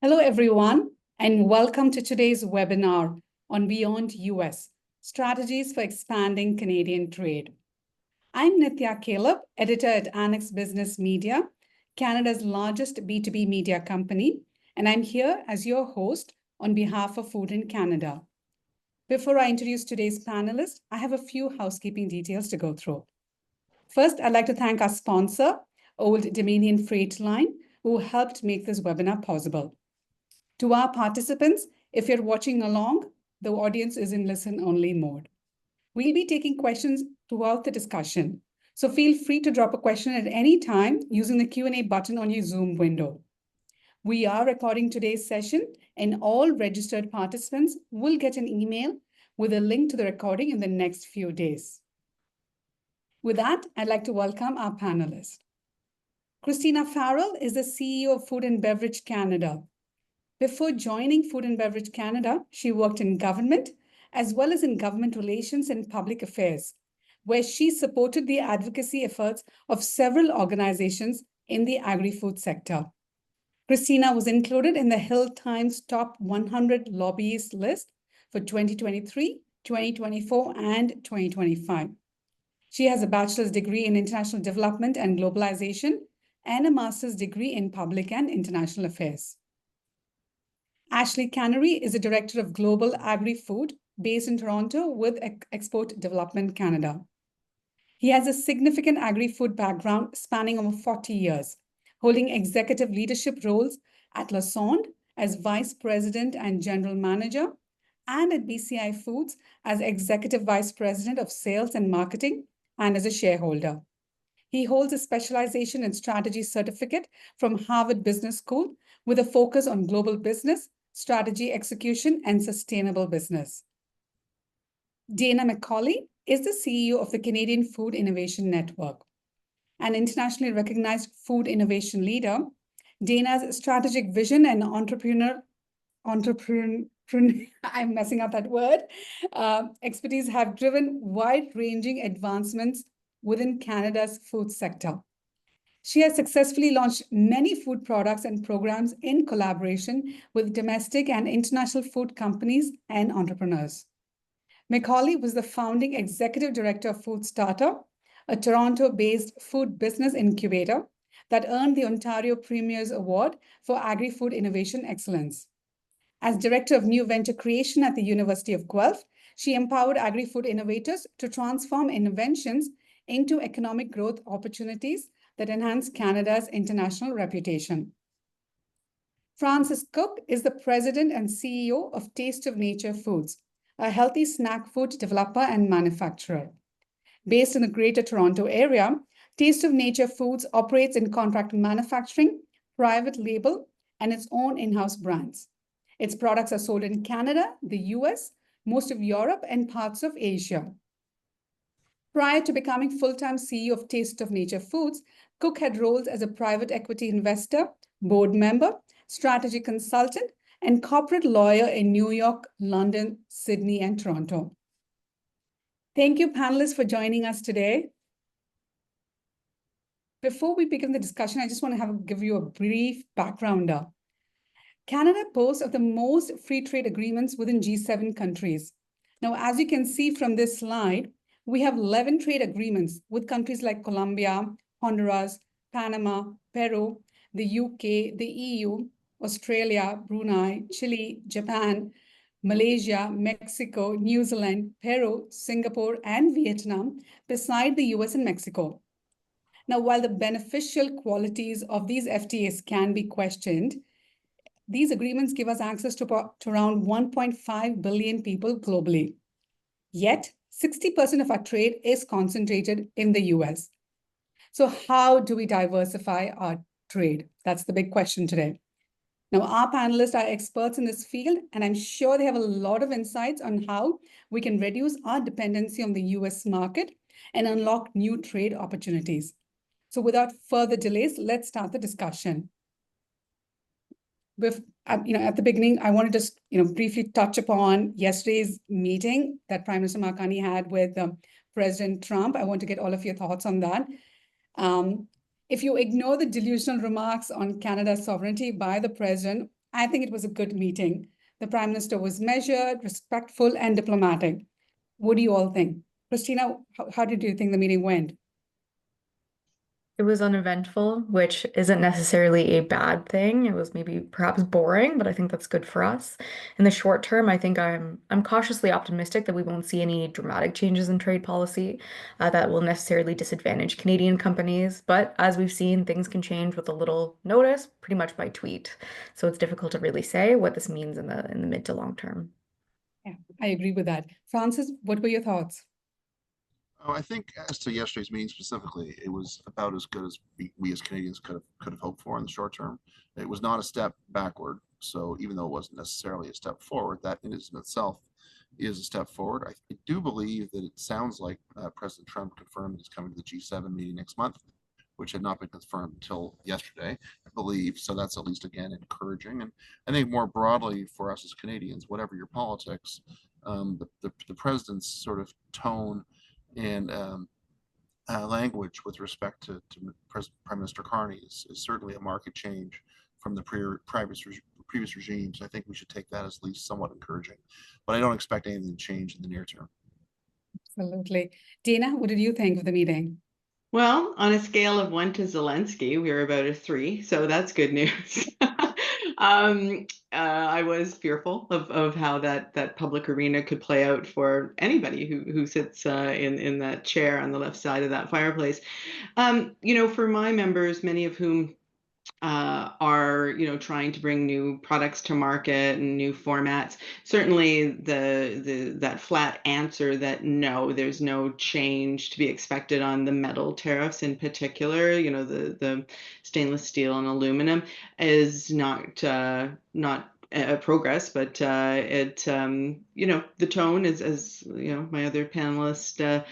Hello, everyone, and welcome to today's webinar on Beyond US, Strategies for Expanding Canadian Trade. I'm Nithya Caleb, editor at Annex Business Media, Canada's largest B2B media company, and I'm here as your host on behalf of Food in Canada. Before I introduce today's panelists, I have a few housekeeping details to go through. First, I'd like to thank our sponsor, Old Dominion Freight Line, who helped make this webinar possible. To our participants, if you're watching along, the audience is in listen-only mode. We'll be taking questions throughout the discussion, so feel free to drop a question at any time using the Q&A button on your Zoom window. We are recording today's session, and all registered participants will get an email with a link to the recording in the next few days. With that, I'd like to welcome our panelists. Christina Farrell is the CEO of Food and Beverage Canada. Before joining Food and Beverage Canada, she worked in government as well as in government relations and public affairs, where she supported the advocacy efforts of several organizations in the agri-food sector. Christina was included in the Hill Times Top 100 Lobbyists list for 2023, 2024, and 2025. She has a bachelor's degree in international development and globalization and a master's degree in public and international affairs. Ashley Canary is the Director of Global Agri-Food based in Toronto with Export Development Canada. He has a significant agri-food background spanning over 40 years, holding executive leadership roles at Lassonde as Vice President and General Manager, and at BCI Foods as Executive Vice President of Sales and Marketing and as a shareholder. He holds a specialization in strategy certificate from Harvard Business School with a focus on global business, strategy execution, and sustainable business. Dana McCauley is the CEO of the Canadian Food Innovation Network. An internationally recognized food innovation leader, Dana's strategic vision and I'm messing up that word, expertise have driven wide-ranging advancements within Canada's food sector. She has successfully launched many food products and programs in collaboration with domestic and international food companies and entrepreneurs. McCauley was the founding executive director of Food Starter, a Toronto-based food business incubator that earned the Ontario Premier's Award for Agri-Food Innovation Excellence. As Director of New Venture Creation at the University of Guelph, she empowered agri-food innovators to transform inventions into economic growth opportunities that enhance Canada's international reputation. Francis Cook is the President and CEO of Taste of Nature Foods, a healthy snack food developer and manufacturer. Based in the Greater Toronto Area, Taste of Nature Foods operates in contract manufacturing, private label, and its own in-house brands. Its products are sold in Canada, the US, most of Europe, and parts of Asia. Prior to becoming full-time CEO of Taste of Nature Foods, Cook had roles as a private equity investor, board member, strategy consultant, and corporate lawyer in New York, London, Sydney, and Toronto. Thank you, panelists, for joining us today. Before we begin the discussion, I just want to give you a brief backgrounder. Canada boasts of the most free trade agreements within G7 countries. Now, as you can see from this slide, we have 11 trade agreements with countries like Colombia, Honduras, Panama, Peru, the UK, the EU, Australia, Brunei, Chile, Japan, Malaysia, Mexico, New Zealand, Peru, Singapore, and Vietnam, beside the US and Mexico. Now, while the beneficial qualities of these FTAs can be questioned, these agreements give us access to around 1.5 billion people globally. Yet, 60% of our trade is concentrated in the US. So how do we diversify our trade? That's the big question today. Now, our panelists are experts in this field, and I'm sure they have a lot of insights on how we can reduce our dependency on the US market and unlock new trade opportunities. So without further delays, let's start the discussion. At the beginning, I want to just briefly touch upon yesterday's meeting that Prime Minister Mark Carney had with President Trump. I want to get all of your thoughts on that. If you ignore the delusional remarks on Canada's sovereignty by the president, I think it was a good meeting. The Prime Minister was measured, respectful, and diplomatic. What do you all think? Christina, how did you think the meeting went? It was uneventful, which isn't necessarily a bad thing. It was maybe perhaps boring, but I think that's good for us. In the short term, I think I'm cautiously optimistic that we won't see any dramatic changes in trade policy that will necessarily disadvantage Canadian companies. But as we've seen, things can change with a little notice, pretty much by tweet. So it's difficult to really say what this means in the mid to long term. Yeah, I agree with that. Francis, what were your thoughts? Oh, I think as to yesterday's meeting specifically, it was about as good as we as Canadians could have hoped for in the short term. It was not a step backward. So even though it wasn't necessarily a step forward, that in itself is a step forward. I do believe that it sounds like President Trump confirmed he's coming to the G7 meeting next month, which had not been confirmed until yesterday, I believe. So that's at least again encouraging. And I think more broadly for us as Canadians, whatever your politics, the president's sort of tone and language with respect to Prime Minister Carney is certainly a market change from the previous regimes. I think we should take that as at least somewhat encouraging, but I don't expect anything to change in the near term. Absolutely. Dana, what did you think of the meeting? Well, on a scale of 1 to Zelensky, we were about a 3, so that's good news. I was fearful of how that public arena could play out for anybody who sits in that chair on the left side of that fireplace. For my members, many of whom are trying to bring new products to market and new formats. Certainly, the that flat answer that no, there's no change to be expected on the metal tariffs in particular. The stainless steel and aluminum is not progress, but the tone is, as my other panelist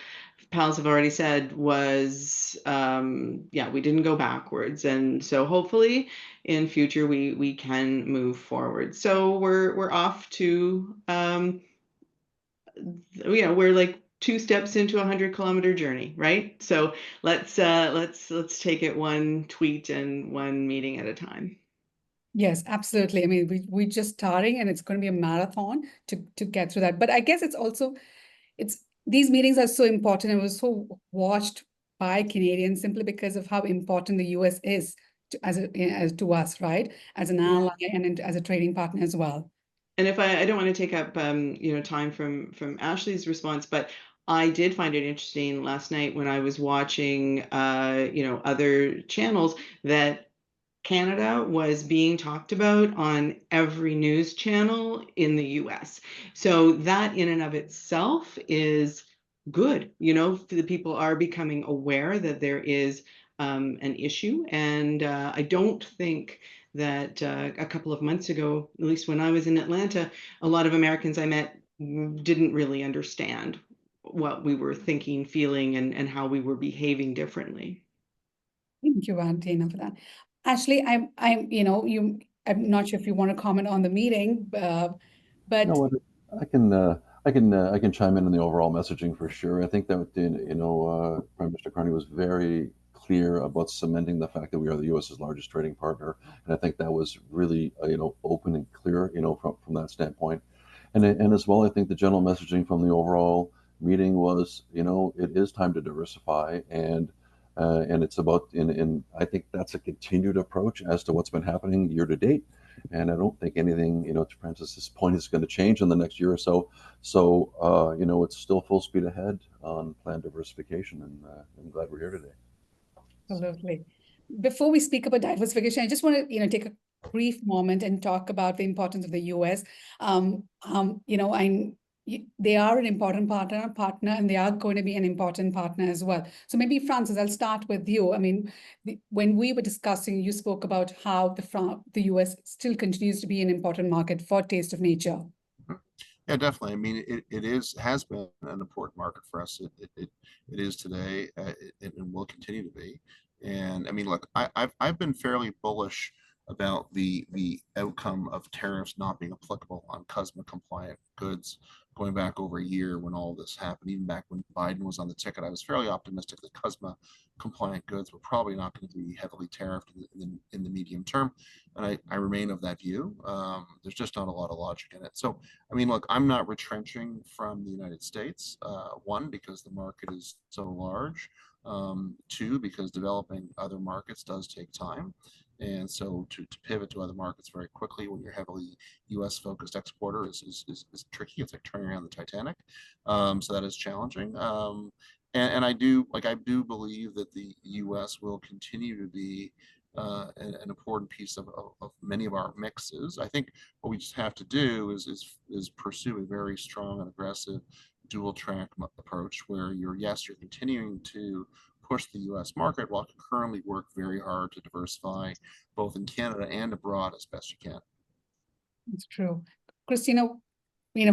pals have already said, was yeah, we didn't go backwards, and so hopefully in future we can move forward. So we're off to we're like 2 steps into a 100-kilometer journey, right? So let's take it one tweet and one meeting at a time. Yes, absolutely. I mean, we're just starting and it's going to be a marathon to get through that. But I guess it's these meetings are so important. It was so watched by Canadians simply because of how important the US is as to us, right? As an ally and as a trading partner as well. And if I don't want to take up time from Ashley's response, but I did find it interesting last night when I was watching other channels that Canada was being talked about on every news channel in the US. So that in and of itself is good. The people are becoming aware that there is an issue. And I don't think that a couple of months ago, at least when I was in Atlanta, a lot of Americans I met didn't really understand what we were thinking, feeling, and how we were behaving differently. Thank you, Dana, for that. Ashley, I'm not sure if you want to comment on the meeting, You know but what? I can chime in on the overall messaging for sure. I think that Prime Minister Carney was very clear about cementing the fact that we are the U.S.'s largest trading partner, and I think that was really open and clear from that standpoint. And as well, I think the general messaging from the overall meeting was it is time to diversify and it's about and I think that's a continued approach as to what's been happening year to date. And I don't think anything, to Francis's point, is going to change in the next year or so. So, it's still full speed ahead on planned diversification, and I'm glad we're here today. absolutely. Before we speak about diversification, I just want to, take a brief moment and talk about the importance of the US. They are an important partner, and they are going to be an important partner as well. So maybe Francis, I'll start with you. I mean, when we were discussing, you spoke about how the US still continues to be an important market for Taste of Nature. Yeah, definitely. I mean, it has been an important market for us. It is today, and will continue to be. And I mean, look, I've been fairly bullish about the outcome of tariffs not being applicable on CUSMA compliant goods going back over a year when all this happened. Even back when Biden was on the ticket, I was fairly optimistic that CUSMA compliant goods were probably not going to be heavily tariffed in the medium term. And I remain of that view. There's just not a lot of logic in it. So, I mean, look, I'm not retrenching from the United States. One, because the market is so large. Two, because developing other markets does take time. And so to pivot to other markets very quickly when you're heavily US focused exporter is tricky. It's like turning around the Titanic. So that is challenging. And I do believe that the US will continue to be an important piece of many of our mixes. I think what we just have to do is pursue a very strong and aggressive dual track approach where you're continuing to push the US market while concurrently work very hard to diversify both in Canada and abroad as best you can. It's true. Christina,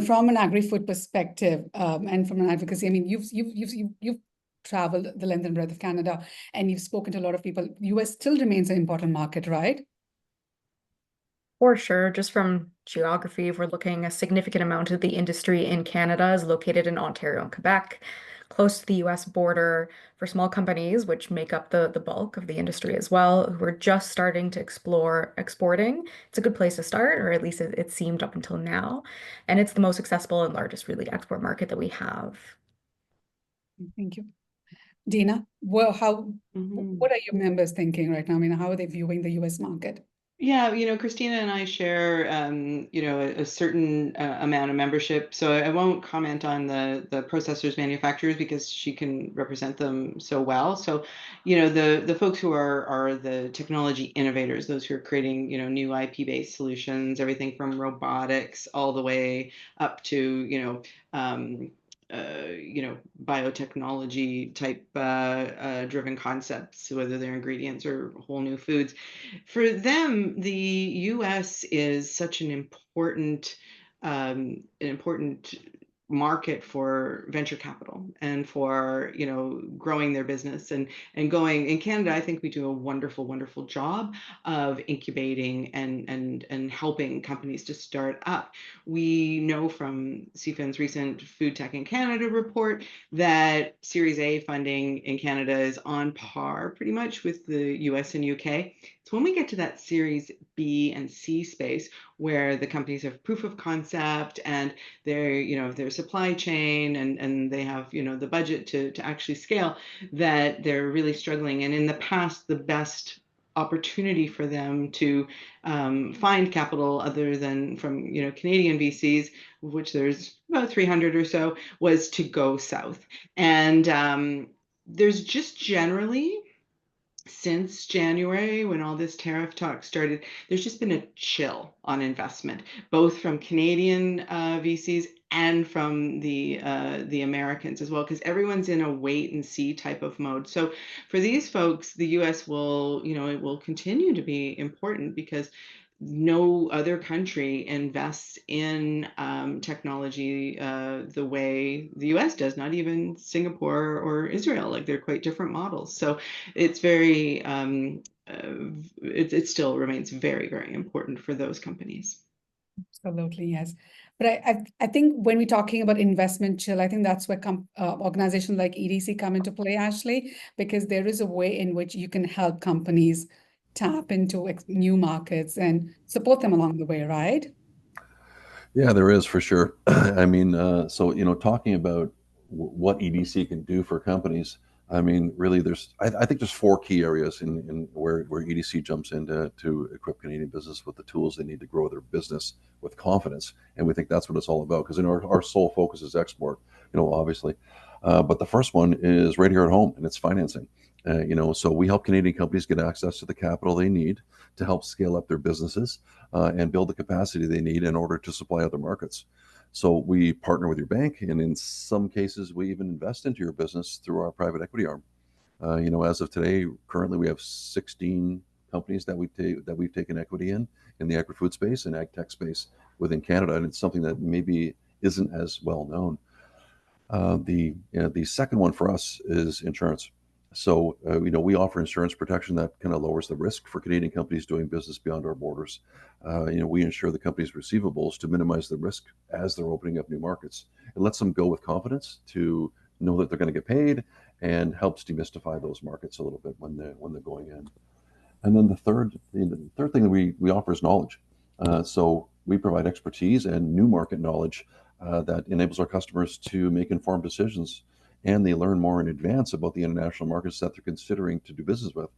from an agri-food perspective, and from an advocacy, I mean, you've traveled the length and breadth of Canada, and you've spoken to a lot of people. US still remains an important market, right? For sure, just from geography, if we're looking, a significant amount of the industry in Canada is located in Ontario and Quebec, close to the US border. For small companies, which make up the bulk of the industry as well, who are just starting to explore exporting, it's a good place to start, or at least it seemed up until now. And it's the most accessible and largest really export market that we have. Thank you. Dina, what are your members thinking right now? I mean, how are they viewing the US market? Yeah, Christina and I share, a certain amount of membership. So I won't comment on the processors, manufacturers, because she can represent them so well. So, the folks who are the technology innovators, those who are creating, new IP-based solutions, everything from robotics all the way up to, biotechnology type driven concepts, whether they're ingredients or whole new foods. For them, the U.S. is such an important market for venture capital and for growing their business and going in Canada. I think we do a wonderful job of incubating and helping companies to start up. We know from CFIN's recent Food Tech in Canada report that Series A funding in Canada is on par pretty much with the US and UK. So when we get to that Series B and C space, where the companies have proof of concept and their supply chain and they have the budget to actually scale, that they're really struggling. And in the past, the best opportunity for them to find capital other than from Canadian VCs, which there's about 300 or so, was to go south. And there's just generally, since January, when all this tariff talk started, there's just been a chill on investment, both from Canadian VCs and from the Americans as well, because everyone's in a wait and see type of mode. So for these folks, the U.S. will, it will continue to be important because no other country invests in technology the way the US does, not even Singapore or Israel. Like, they're quite different models. So it's very, it still remains very important for those companies. Absolutely, yes. But I think when we're talking about investment chill, I think that's where organizations like EDC come into play, Ashley, because there is a way in which you can help companies tap into new markets and support them along the way, right? Yeah, there is for sure. I mean, so talking about what EDC can do for companies. I mean, really, I think there's four key areas in where EDC jumps in to equip Canadian business with the tools they need to grow their business with confidence, and we think that's what it's all about. Because our sole focus is export, obviously, but the first one is right here at home, and it's financing. So we help Canadian companies get access to the capital they need to help scale up their businesses and build the capacity they need in order to supply other markets. So we partner with your bank, and in some cases, we even invest into your business through our private equity arm. As of today, currently we have 16 companies that we've taken equity in the agri-food space and ag tech space within Canada, and it's something that maybe isn't as well known. The second one for us is insurance. So, we offer insurance protection that kind of lowers the risk for Canadian companies doing business beyond our borders. We insure the company's receivables to minimize the risk as they're opening up new markets. It lets them go with confidence to know that they're going to get paid, and helps demystify those markets a little bit when they're going in. And then the third thing that we offer is knowledge. So we provide expertise and new market knowledge that enables our customers to make informed decisions, and they learn more in advance about the international markets that they're considering to do business with.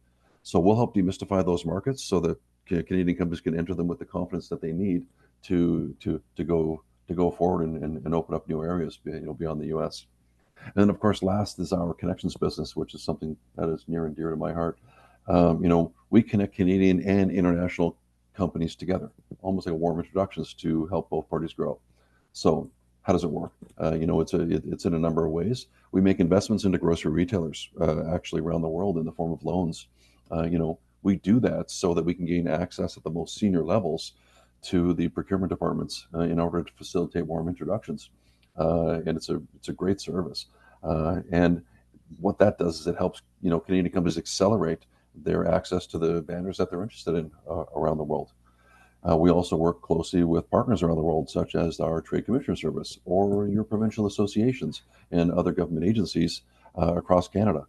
So we'll help demystify those markets so that Canadian companies can enter them with the confidence that they need to go forward and open up new areas, beyond the U.S. And then, of course, last is our connections business, which is something that is near and dear to my heart. We connect Canadian and international companies together, almost like warm introductions to help both parties grow. So, how does it work? It's in a number of ways. We make investments into grocery retailers, actually around the world in the form of loans. We do that so that we can gain access at the most senior levels to the procurement departments in order to facilitate warm introductions. And it's a great service. And what that does is it helps Canadian companies accelerate their access to the banners that they're interested in around the world. We also work closely with partners around the world, such as our Trade Commissioner Service or your provincial associations and other government agencies across Canada.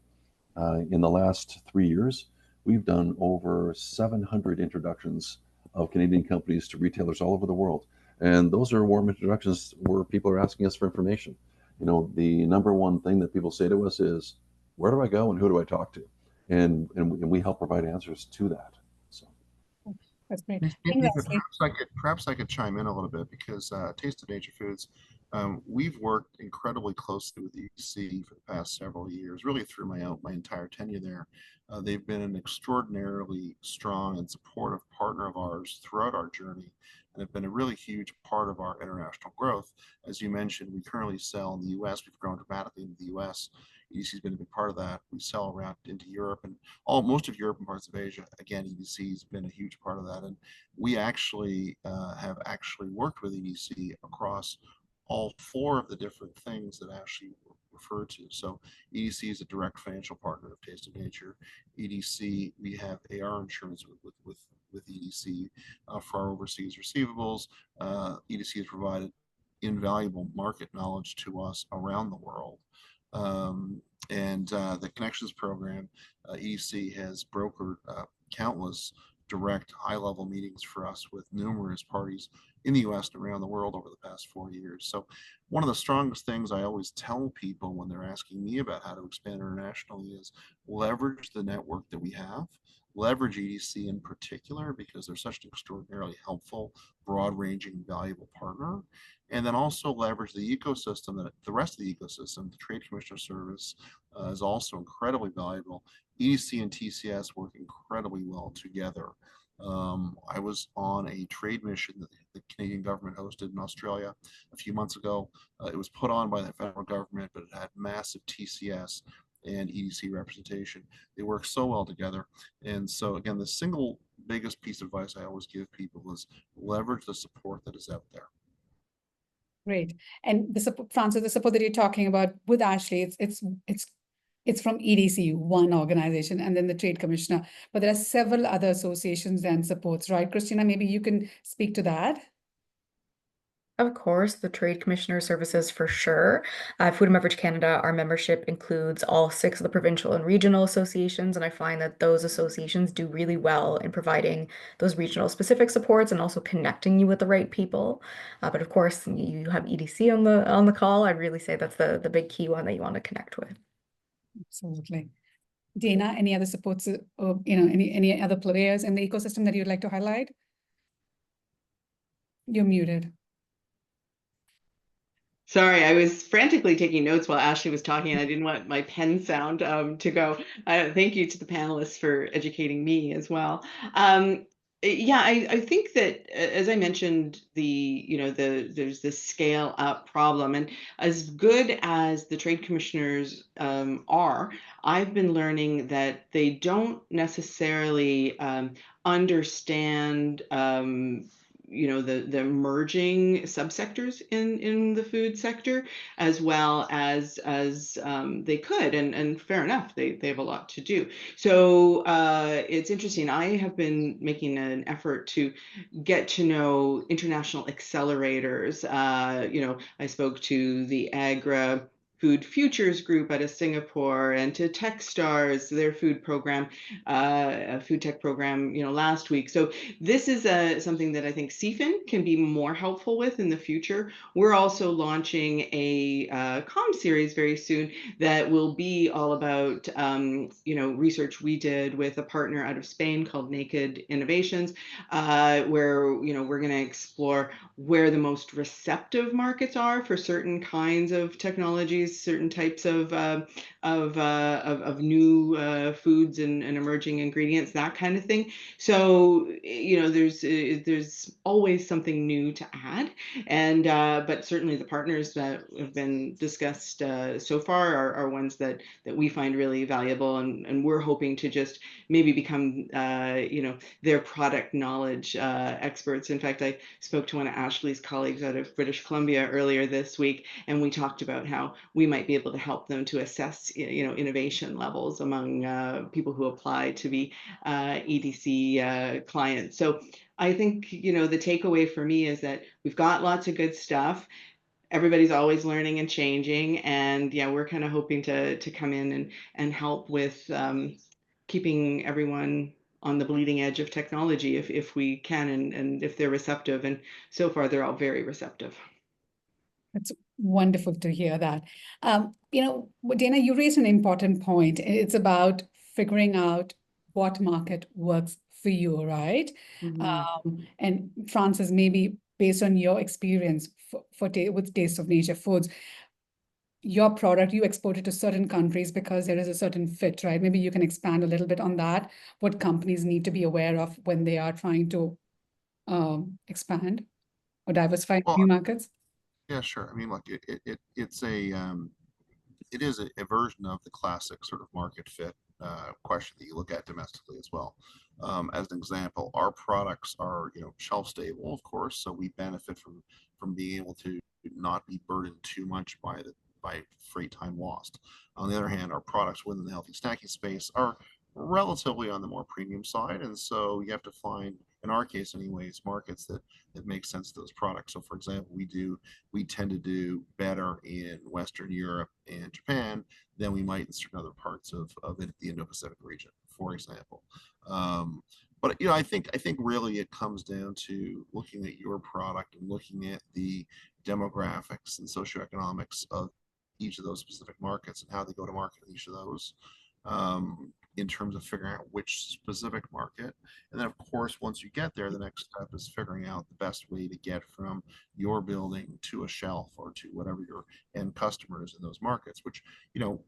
In the last 3 years, we've done over 700 introductions of Canadian companies to retailers all over the world. And those are warm introductions where people are asking us for information. The number one thing that people say to us is, where do I go and who do I talk to? And we help provide answers to that. So That's great. Nathan, perhaps I could chime in a little bit because Taste of Nature Foods, we've worked incredibly closely with EC for the past several years, really through my entire tenure there. They've been an extraordinarily strong and supportive partner of ours throughout our journey, and have been a really huge part of our international growth. As you mentioned, we currently sell in the U.S. We've grown dramatically into the U.S. EDC has been a big part of that. We sell around into Europe and most of Europe and parts of Asia. Again, EDC has been a huge part of that, and we actually have actually worked with EDC across all four of the different things that Ashley referred to. So EDC is a direct financial partner of Taste of Nature. EDC, we have AR insurance with EDC for our overseas receivables. EDC has provided invaluable market knowledge to us around the world. And the Connections program, EDC has brokered countless direct high-level meetings for us with numerous parties in the U.S. and around the world over the past 4 years. So one of the strongest things I always tell people when they're asking me about how to expand internationally is leverage the network that we have, leverage EDC in particular because they're such an extraordinarily helpful, broad-ranging, valuable partner. And then also leverage the ecosystem, that the rest of the ecosystem, the Trade Commissioner Service is also incredibly valuable. EDC and TCS work incredibly well together. I was on a trade mission that the Canadian government hosted in Australia a few months ago. It was put on by the federal government, but it had massive TCS and EDC representation. They work so well together. And so again, the single biggest piece of advice I always give people is leverage the support that is out there. Great. And the support, Francis, the support that you're talking about with Ashley, it's from EDC, one organization, and then the Trade Commissioner. But there are several other associations and supports, right? Christina, maybe you can speak to that. Of course, the Trade Commissioner Services for sure. Food and Beverage Canada, our membership includes all 6 of the provincial and regional associations, and I find that those associations do really well in providing those regional specific supports and also connecting you with the right people. But of course, you have EDC on the call. I'd really say that's the big key one that you want to connect with. Absolutely. Dana, any other supports, any other players in the ecosystem that you'd like to highlight? You're muted. Sorry, I was frantically taking notes while Ashley was talking, and I didn't want my pen sound to go. Thank you to the panelists for educating me as well. Yeah, I think that as I mentioned, there's this scale up problem, and as good as the trade commissioners are, I've been learning that they don't necessarily understand the emerging subsectors in the food sector as well as they could, and fair enough, they have a lot to do. So it's interesting. I have been making an effort to get to know international accelerators. I spoke to the Agra Food Futures Group out of Singapore, and to Techstars, their food tech program, last week. So this is something that I think CFIN can be more helpful with in the future. We're also launching a comm series very soon that will be all about, research we did with a partner out of Spain called Naked Innovations, where, we're going to explore where the most receptive markets are for certain kinds of technologies, certain types of new foods and emerging ingredients, that kind of thing. So there's always something new to add, and but certainly the partners that have been discussed so far are ones that we find really valuable, and we're hoping to just maybe become their product knowledge experts. In fact, I spoke to one of Ashley's colleagues out of British Columbia earlier this week, and we talked about how we might be able to help them to assess innovation levels among people who apply to be EDC clients. So I think the takeaway for me is that we've got lots of good stuff. Everybody's always learning and changing, and yeah, we're kind of hoping to come in and help with keeping everyone on the bleeding edge of technology if we can, and if they're receptive. And so far, they're all very receptive. That's wonderful to hear that. Dana, you raised an important point. It's about figuring out what market works for you, right? And Francis, maybe based on your experience with Taste of Nature Foods, your product, you export it to certain countries because there is a certain fit, right? Maybe you can expand a little bit on that, what companies need to be aware of when they are trying to expand or diversify Well, new markets. yeah, sure. I mean, look, it is a version of the classic sort of market fit question that you look at domestically as well. As an example, our products are shelf stable, of course, so we benefit from being able to not be burdened too much by freight time lost. On the other hand, our products within the healthy snacking space are relatively on the more premium side, and so you have to find, in our case anyways, markets that make sense to those products. So for example, we tend to do better in Western Europe and Japan than we might in certain other parts of the Indo-Pacific region, for example. But I think really it comes down to looking at your product and looking at the demographics and socioeconomics of each of those specific markets and how they go to market in each of those, in terms of figuring out which specific market. And then, of course, once you get there, the next step is figuring out the best way to get from your building to a shelf or to whatever your end customers in those markets, which,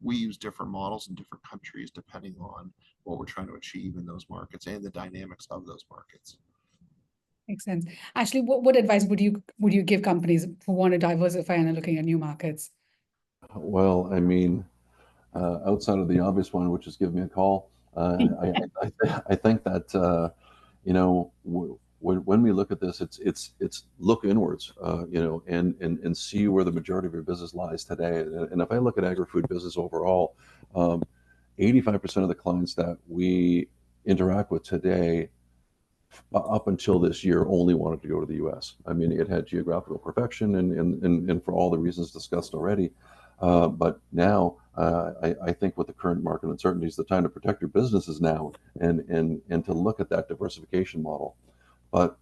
we use different models in different countries depending on what we're trying to achieve in those markets and the dynamics of those markets. Makes sense. Ashley, what advice would you give companies who want to diversify and are looking at new markets? Well, I mean, outside of the obvious one, which is give me a call, I think that when we look at this, it's look inwards, and see where the majority of your business lies today. And if I look at agri-food business overall, 85% of the clients that we interact with today, up until this year, only wanted to go to the U.S. I mean, it had geographical perfection, and for all the reasons discussed already. But now, I think with the current market uncertainties, the time to protect your businesses now, and to look at that diversification model. But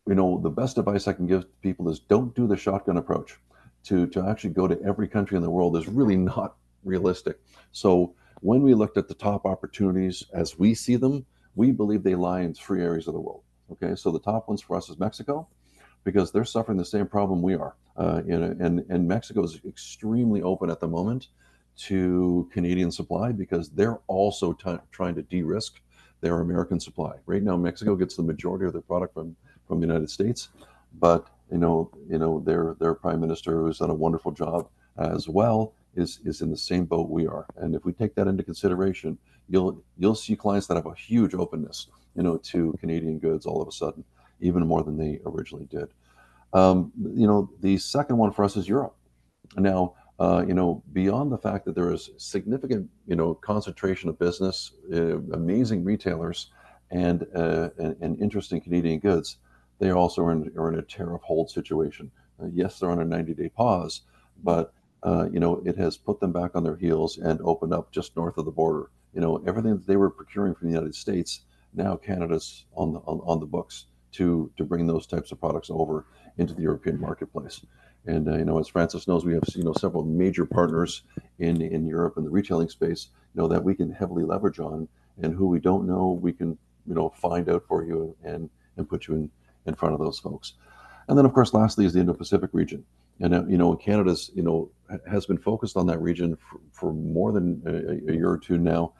the best advice I can give people is don't do the shotgun approach. To actually go to every country in the world is really not realistic. So when we looked at the top opportunities as we see them, we believe they lie in 3 areas of the world. Okay, so the top ones for us is Mexico, because they're suffering the same problem we are. And Mexico is extremely open at the moment to Canadian supply because they're also trying to de-risk their American supply. Right now, Mexico gets the majority of their product from the United States, but their prime minister, who's done a wonderful job as well, is in the same boat we are. And if we take that into consideration, you'll see clients that have a huge openness, to Canadian goods all of a sudden. even more than they originally did. The second one for us is Europe. Now, beyond the fact that there is significant, concentration of business, amazing retailers, and interesting Canadian goods, they also are in a tariff hold situation. Yes, they're on a 90-day pause, but it has put them back on their heels and opened up just north of the border. Everything that they were procuring from the United States, now Canada's on the books to bring those types of products over into the European marketplace. And as Francis knows, we have several major partners in Europe in the retailing space, that we can heavily leverage on, and who we don't know, we can find out for you and put you in front of those folks. And then, of course, lastly is the Indo-Pacific region. And Canada's has been focused on that region for more than a year or two now,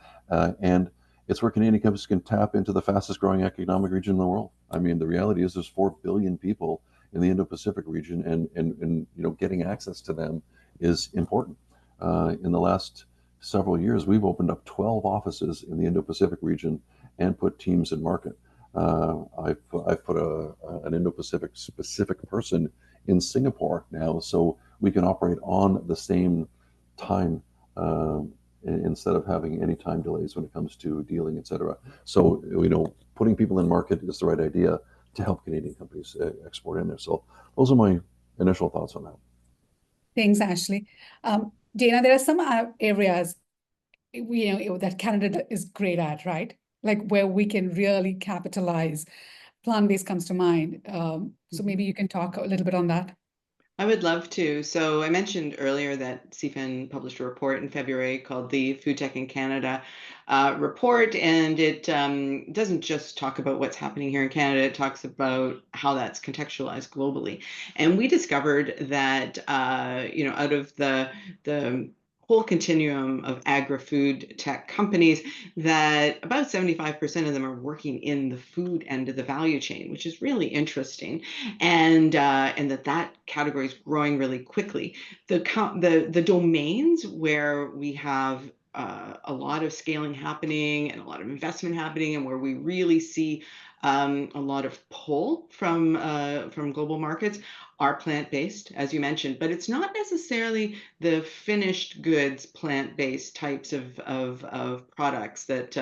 and it's where Canadian companies can tap into the fastest growing economic region in the world. I mean, the reality is there's 4 billion people in the Indo-Pacific region, and getting access to them is important. In the last several years, we've opened up 12 offices in the Indo-Pacific region and put teams in market. I've put an Indo-Pacific specific person in Singapore now, so we can operate on the same time, instead of having any time delays when it comes to dealing, etc. So putting people in market is the right idea to help Canadian companies export in there. So those are my initial thoughts on that. Thanks, Ashley. Dana, there are some areas that Canada is great at, right? Like where we can really capitalize. Plant-based comes to mind. So maybe you can talk a little bit on that. I would love to. So I mentioned earlier that CFIN published a report in February called the Food Tech in Canada report, and it doesn't just talk about what's happening here in Canada. It talks about how that's contextualized globally. And we discovered that out of the whole continuum of agri-food tech companies, that about 75% of them are working in the food end of the value chain, which is really interesting, and that category is growing really quickly. The domains where we have a lot of scaling happening and a lot of investment happening, and where we really see a lot of pull from global markets are plant-based, as you mentioned, but it's not necessarily the finished goods plant-based types of products that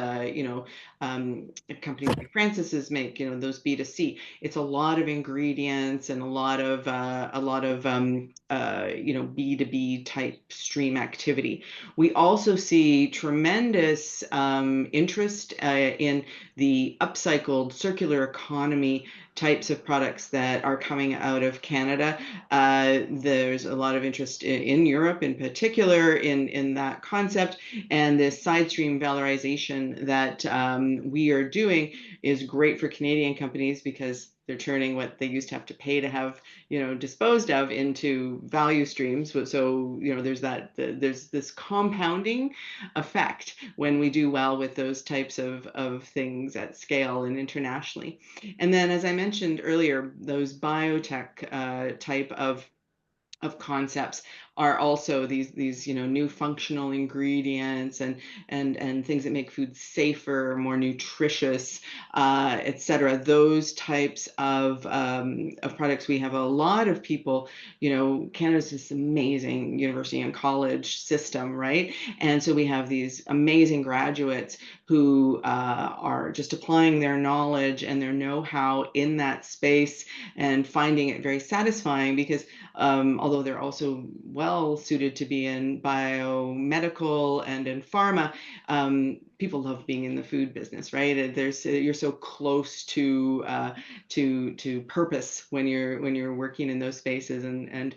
companies like Francis's make, those B2C. It's a lot of ingredients and a lot of B2B type stream activity. We also see tremendous interest in the upcycled circular economy types of products that are coming out of Canada. There's a lot of interest in Europe in particular in that concept, and this side stream valorization that we are doing is great for Canadian companies because they're turning what they used to have to pay to have disposed of into value streams. So there's this compounding effect when we do well with those types of things at scale and internationally. And then, as I mentioned earlier, those biotech type of concepts are also these new functional ingredients and things that make food safer, more nutritious, etc. Those types of products. We have a lot of people. Canada's this amazing university and college system, right? And so we have these amazing graduates who are just applying their knowledge and their know-how in that space and finding it very satisfying because although they're also well suited to be in biomedical and in pharma, people love being in the food business, right? You're so close to purpose when you're working in those spaces, and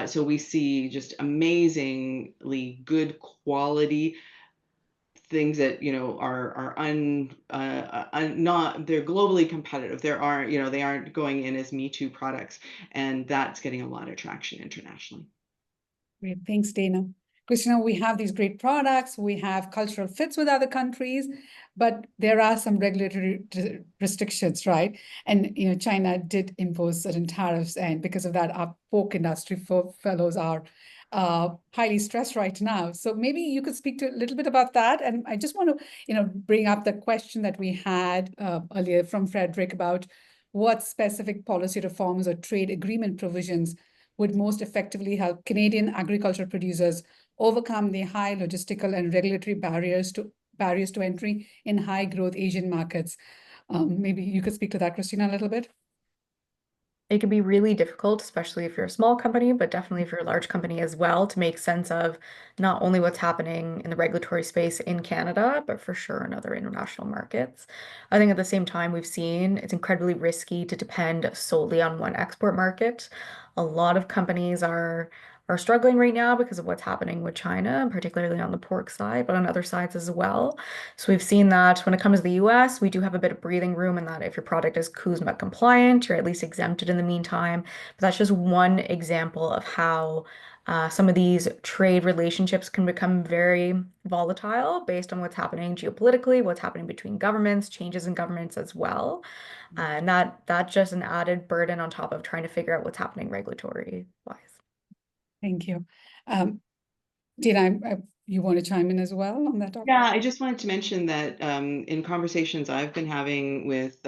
so we see just amazingly good quality things that are not, they're globally competitive. They aren't going in as Me Too products, and that's getting a lot of traction internationally. Great, thanks, Dana. Because we have these great products, we have cultural fits with other countries, but there are some regulatory restrictions, right? And China did impose certain tariffs, and because of that, our pork industry fellows are highly stressed right now. So maybe you could speak to a little bit about that. And I just want to, bring up the question that we had earlier from Frederick about what specific policy reforms or trade agreement provisions would most effectively help Canadian agriculture producers overcome the high logistical and regulatory barriers to entry in high growth Asian markets. Maybe you could speak to that, Christina, a little bit. It can be really difficult, especially if you're a small company, but definitely if you're a large company as well, to make sense of not only what's happening in the regulatory space in Canada, but for sure in other international markets. I think at the same time, we've seen it's incredibly risky to depend solely on one export market. A lot of companies are struggling right now because of what's happening with China, particularly on the pork side, but on other sides as well. So we've seen that when it comes to the US, we do have a bit of breathing room in that if your product is CUSMA compliant, you're at least exempted in the meantime. But that's just one example of how some of these trade relationships can become very volatile based on what's happening geopolitically, what's happening between governments, changes in governments as well. And that's just an added burden on top of trying to figure out what's happening regulatory wise. Thank you. Dina, you want to chime in as well on that topic? Yeah, I just wanted to mention that in conversations I've been having with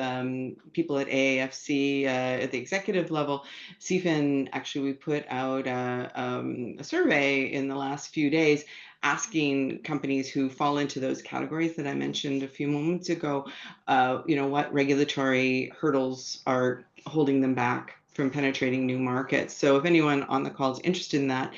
people at AAFC at the executive level, CFIN actually we put out a survey in the last few days asking companies who fall into those categories that I mentioned a few moments ago, what regulatory hurdles are holding them back from penetrating new markets. So if anyone on the call is interested in that,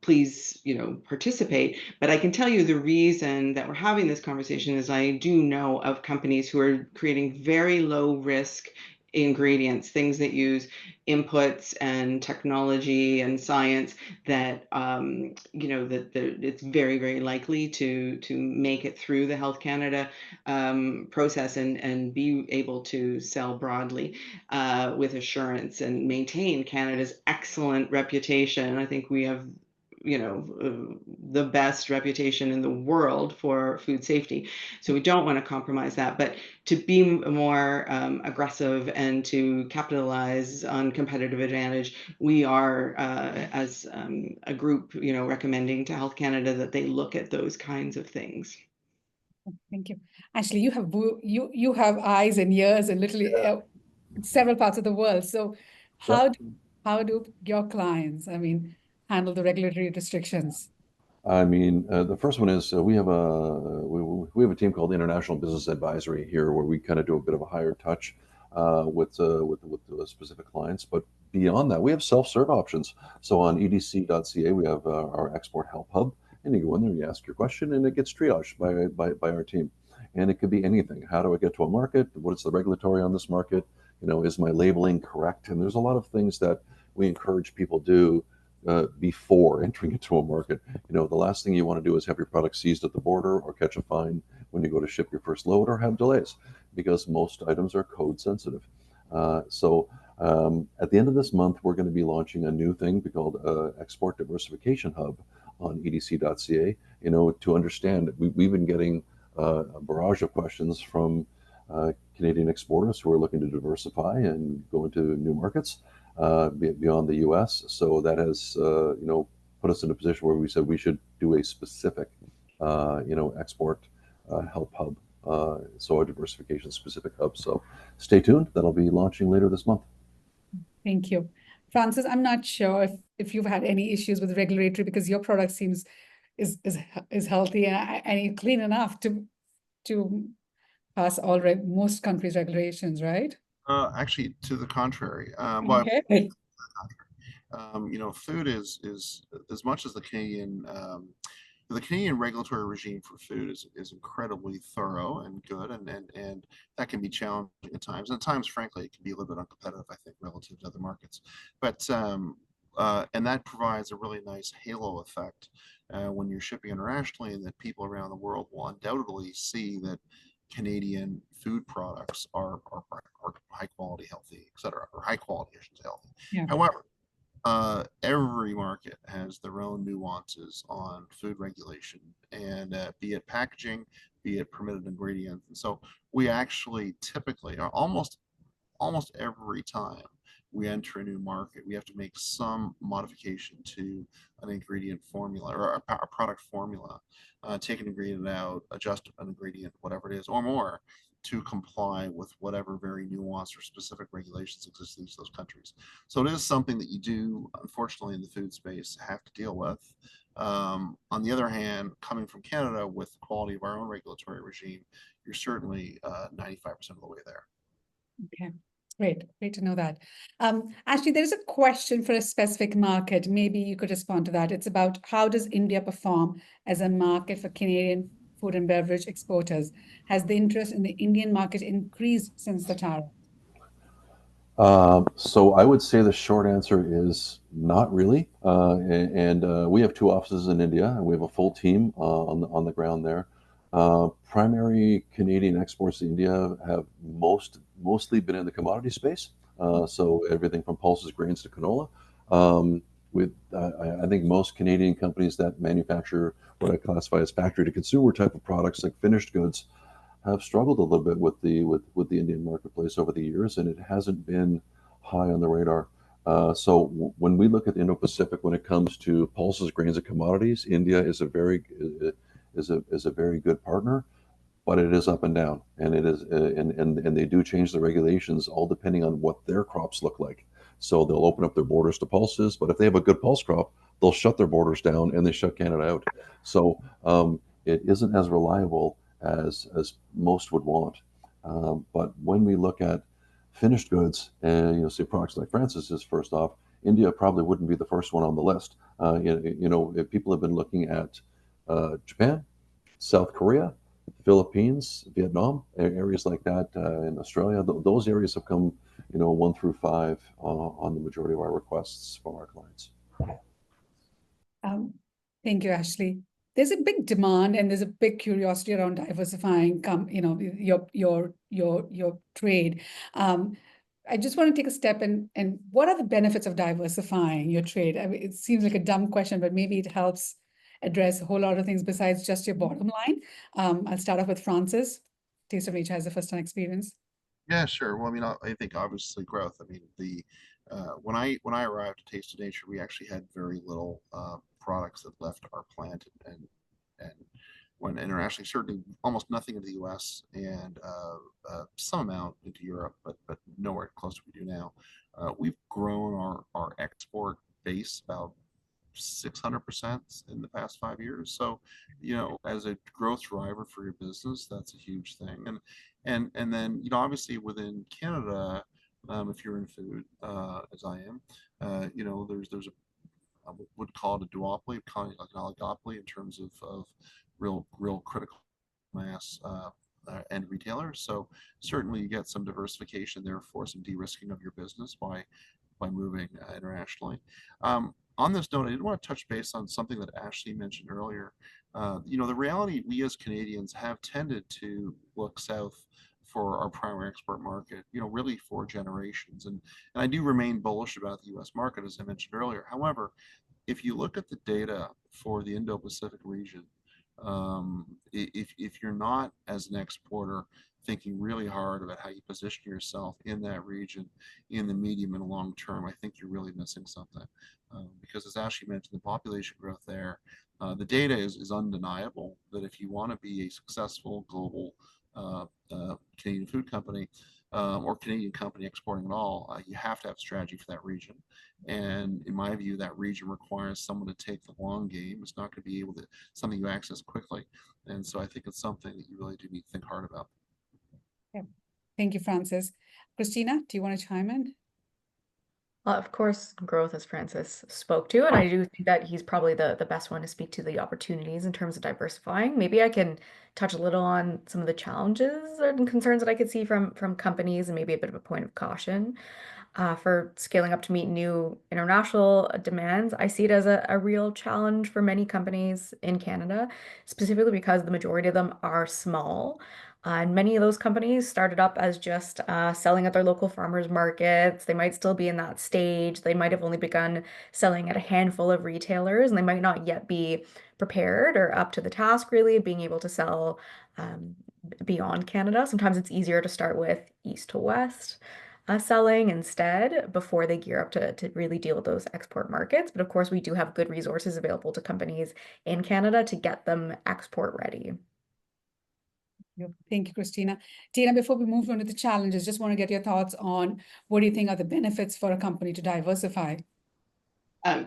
please, participate. But I can tell you the reason that we're having this conversation is I do know of companies who are creating very low risk ingredients, things that use inputs and technology and science that it's very, very likely to make it through the Health Canada process and be able to sell broadly with assurance and maintain Canada's excellent reputation. I think we have the best reputation in the world for food safety. So we don't want to compromise that, but to be more aggressive and to capitalize on competitive advantage, we are, as a group, recommending to Health Canada that they look at those kinds of things. Thank you. Actually, you have eyes and ears and literally several parts of the world. So how do your clients, handle the regulatory restrictions? The first one is we have a team called International Business Advisory here, where we kind of do a bit of a higher touch with the specific clients. But beyond that, we have self-serve options. So on edc.ca, we have our export help hub, and you go in there, you ask your question, and it gets triaged by our team. And it could be anything. How do I get to a market? What is the regulatory on this market? Is my labeling correct? And there's a lot of things that we encourage people do before entering into a market. The last thing you want to do is have your product seized at the border or catch a fine when you go to ship your first load or have delays, because most items are code sensitive. So at the end of this month, we're going to be launching a new thing called Export Diversification Hub on edc.ca. To understand, we've been getting a barrage of questions from Canadian exporters who are looking to diversify and go into new markets beyond the U.S. So that has, put us in a position where we said we should do a specific, export help hub. So a diversification specific hub. So stay tuned. That'll be launching later this month. Thank you. Francis, I'm not sure if you've had any issues with regulatory, because your product seems is healthy and clean enough to pass most countries' regulations, right? Actually, to the contrary. Okay. Food is as much as the Canadian regulatory regime for food is incredibly thorough and good, and that can be challenging at times. And at times, frankly, it can be a little bit uncompetitive, I think, relative to other markets. But and that provides a really nice halo effect when you're shipping internationally, and that people around the world will undoubtedly see that Canadian food products are high quality, healthy, et cetera, or high quality, I should say, healthy. Yeah. However, every market has their own nuances on food regulation, and be it packaging, be it permitted ingredients. And so we actually typically, or almost every time we enter a new market, we have to make some modification to an ingredient formula or a product formula, take an ingredient out, adjust an ingredient, whatever it is, or more, to comply with whatever very nuanced or specific regulations exist in each of those countries. So it is something that you do, unfortunately, in the food space have to deal with. On the other hand, coming from Canada with the quality of our own regulatory regime, you're certainly 95% of the way there. Okay, great to know that. Ashley, there's a question for a specific market. Maybe you could respond to that. It's about how does India perform as a market for Canadian food and beverage exporters? Has the interest in the Indian market increased since the tariff? So I would say the short answer is not really. We have two offices in India, and we have a full team on the ground there. Primary Canadian exports to India have mostly been in the commodity space. So everything from pulses, grains to canola. I think most Canadian companies that manufacture what I classify as factory to consumer type of products like finished goods have struggled a little bit with the Indian marketplace over the years, and it hasn't been high on the radar. When we look at the Indo-Pacific, when it comes to pulses, grains, and commodities, India is a very good partner, but it is up and down, and it is and they do change the regulations all depending on what their crops look like. So they'll open up their borders to pulses, but if they have a good pulse crop, they'll shut their borders down and they shut Canada out. So it isn't as reliable as most would want. But when we look at finished goods, and say products like Francis's, first off, India probably wouldn't be the first one on the list. If people have been looking at Japan, South Korea, Philippines, Vietnam, areas like that in Australia. Those areas have come, 1 through 5 on the majority of our requests from our clients. Thank you, Ashley. There's a big demand and there's a big curiosity around diversifying, your trade. I just want to take a step and what are the benefits of diversifying your trade? I mean, it seems like a dumb question, but maybe it helps address a whole lot of things besides just your bottom line. I'll start off with Francis. Taste of Nature has a first-hand experience. Yeah, sure. Well, I mean, I think obviously growth. I mean, when I arrived at Taste of Nature, we actually had very little products that left our plant and went internationally. Certainly, almost nothing into the U.S. and some amount into Europe, but nowhere close to what we do now. We've grown our export base about 600% in the past 5 years. So, as a growth driver for your business, that's a huge thing. And then, obviously within Canada, if you're in food, as I am, there's I would call it a duopoly, kind of like an oligopoly in terms of real critical mass and retailers. So certainly you get some diversification there for some de-risking of your business by moving internationally. On this note, I did want to touch base on something that Ashley mentioned earlier. The reality we as Canadians have tended to look south for our primary export market, really for generations. And I do remain bullish about the US market, as I mentioned earlier. However, if you look at the data for the Indo-Pacific region, if you're not, as an exporter, thinking really hard about how you position yourself in that region in the medium and long term, I think you're really missing something. Because as Ashley mentioned, the population growth there, the data is undeniable that if you want to be a successful global Canadian food company or Canadian company exporting at all, you have to have a strategy for that region. And in my view, that region requires someone to take the long game. It's not going to be able to something you access quickly. And so I think it's something that you really do need to think hard about. Yeah. Thank you, Francis. Christina, do you want to chime in? Of course, growth, as Francis spoke to, and I do think that he's probably the best one to speak to the opportunities in terms of diversifying. Maybe I can touch a little on some of the challenges and concerns that I could see from companies and maybe a bit of a point of caution for scaling up to meet new international demands. I see it as a real challenge for many companies in Canada, specifically because the majority of them are small. And many of those companies started up as just selling at their local farmers markets. They might still be in that stage. They might have only begun selling at a handful of retailers, and they might not yet be prepared or up to the task, really, of being able to sell beyond Canada. Sometimes it's easier to start with east to west selling instead before they gear up to really deal with those export markets. But of course, we do have good resources available to companies in Canada to get them export ready. Thank you, Christina. Tina, before we move on to the challenges, just want to get your thoughts on what do you think are the benefits for a company to diversify?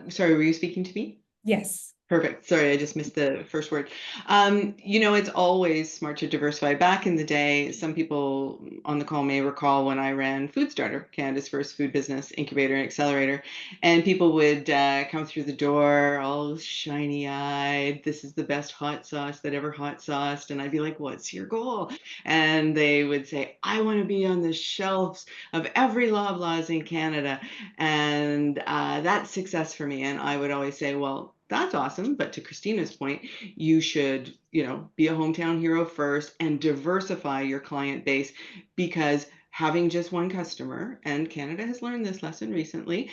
Sorry, were you speaking to me? Yes. Perfect. Sorry, I just missed the first word. It's always smart to diversify. Back in the day, some people on the call may recall when I ran Food Starter, Canada's first food business incubator and accelerator, and people would come through the door all shiny-eyed. This is the best hot sauce that ever hot sauced, and I'd be like, "What's your goal?" And they would say, "I want to be on the shelves of every Loblaws in Canada," and that's success for me. And I would always say, "Well, that's awesome. But to Christina's point, you should, be a hometown hero first and diversify your client base, because having just one customer, and Canada has learned this lesson recently,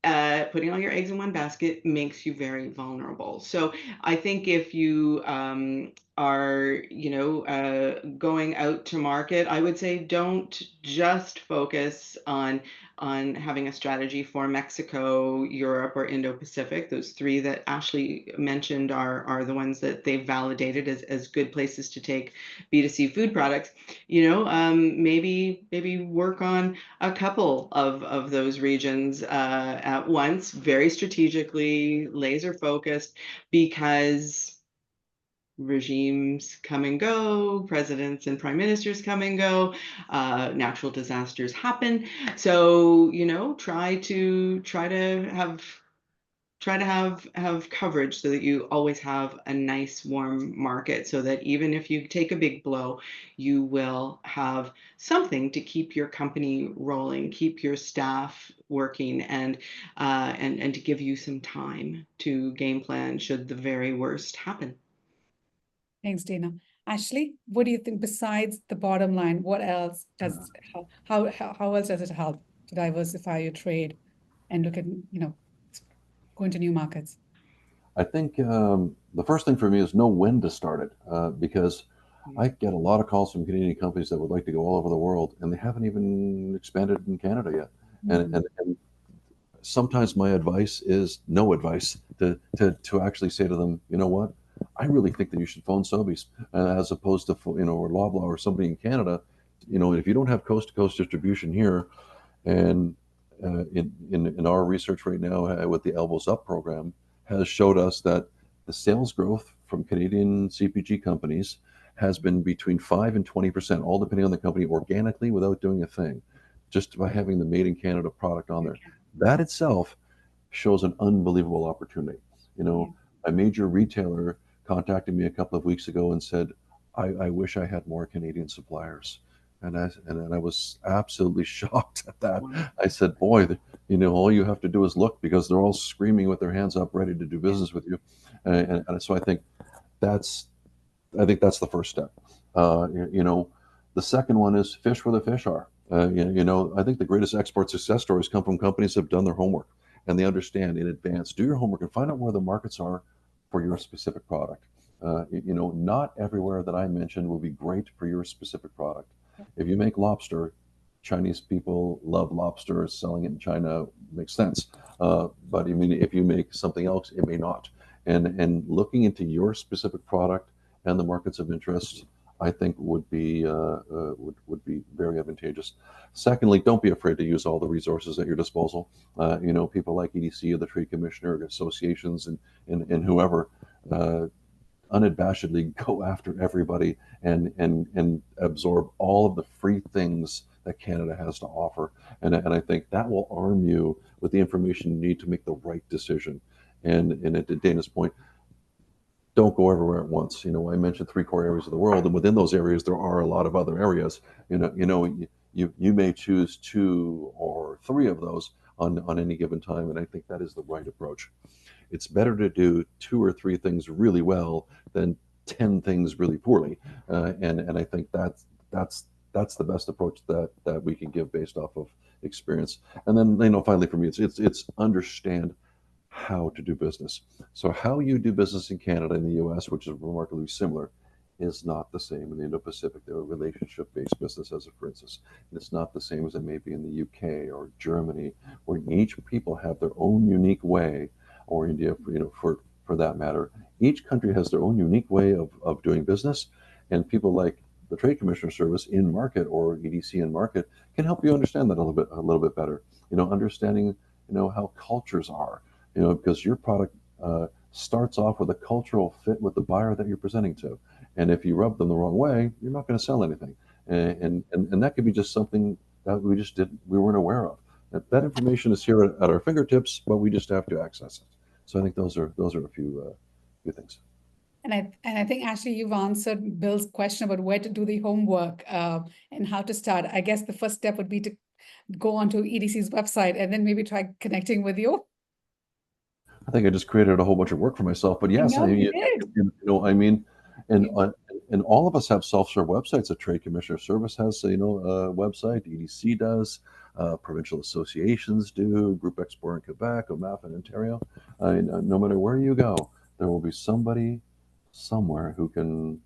putting all your eggs in one basket makes you very vulnerable. So I think if you are, going out to market, I would say don't just focus on having a strategy for Mexico, Europe, or Indo-Pacific. Those three that Ashley mentioned are the ones that they've validated as good places to take B2C food products. Maybe work on a couple of those regions at once, very strategically, laser focused, because regimes come and go, presidents and prime ministers come and go, natural disasters happen. So, try to have coverage so that you always have a nice warm market, so that even if you take a big blow, you will have something to keep your company rolling, keep your staff working, and to give you some time to game plan should the very worst happen. Thanks, Dana. Ashley, what do you think besides the bottom line? What else does how else does it help to diversify your trade and look at, go into new markets? I think the first thing for me is know when to start it, because I get a lot of calls from Canadian companies that would like to go all over the world, and they haven't even expanded in Canada yet. And sometimes my advice is no advice, to actually say to them, you know what, I really think that you should phone Sobeys, as opposed to or Loblaw or somebody in Canada. If you don't have coast to coast distribution here, and in our research right now, with the Elbows Up program, has showed us that the sales growth from Canadian CPG companies has been between 5 and 20%, all depending on the company, organically, without doing a thing, just by having the Made in Canada product on there. That itself shows an unbelievable opportunity. A major retailer contacted me a couple of weeks ago and said, I wish I had more Canadian suppliers. And I was absolutely shocked at that. I said, boy, all you have to do is look, because they're all screaming with their hands up, ready to do business with you. And so I think that's the first step. The second one is fish where the fish are. I think the greatest export success stories come from companies that have done their homework, and they understand in advance. Do your homework and find out where the markets are for your specific product. Not everywhere that I mentioned will be great for your specific product. If you make lobster, Chinese people love lobster. Selling it in China makes sense. But I mean, if you make something else, it may not. And looking into your specific product and the markets of interest, I think would be very advantageous. Secondly, don't be afraid to use all the resources at your disposal. People like EDC or the Trade Commissioner, associations, and whoever. Unabashedly go after everybody and absorb all of the free things that Canada has to offer. And I think that will arm you with the information you need to make the right decision. And at Dana's point, don't go everywhere at once. I mentioned 3 core areas of the world, and within those areas, there are a lot of other areas. You may choose 2 or 3 of those on any given time, and I think that is the right approach. It's better to do 2 or 3 things really well than 10 things really poorly, and I think that's the best approach that we can give based off of experience. And then finally for me, it's understand how to do business. So how you do business in Canada and the U.S., which is remarkably similar, is not the same in the Indo-Pacific. They're a relationship-based business, as for instance. And it's not the same as it may be in the UK or Germany, where each people have their own unique way, or India, for that matter. Each country has their own unique way of doing business, and people like the Trade Commissioner Service in market or EDC in market can help you understand that a little bit better. Understanding how cultures are. Because your product starts off with a cultural fit with the buyer that you're presenting to, and if you rub them the wrong way, you're not going to sell anything. And that could be just something that we weren't aware of. That information is here at our fingertips, but we just have to access it. So I think those are a few things. And I think, Ashley, you've answered Bill's question about where to do the homework and how to start. I guess the first step would be to go onto EDC's website and then maybe try connecting with you. I think I just created a whole bunch of work for myself, but yes, No, you did. I mean, and all of us have self-serve websites. The Trade Commissioner Service has, a website. EDC does. Provincial associations do. Group Export in Quebec, OMAF in Ontario. No matter where you go, there will be somebody somewhere who can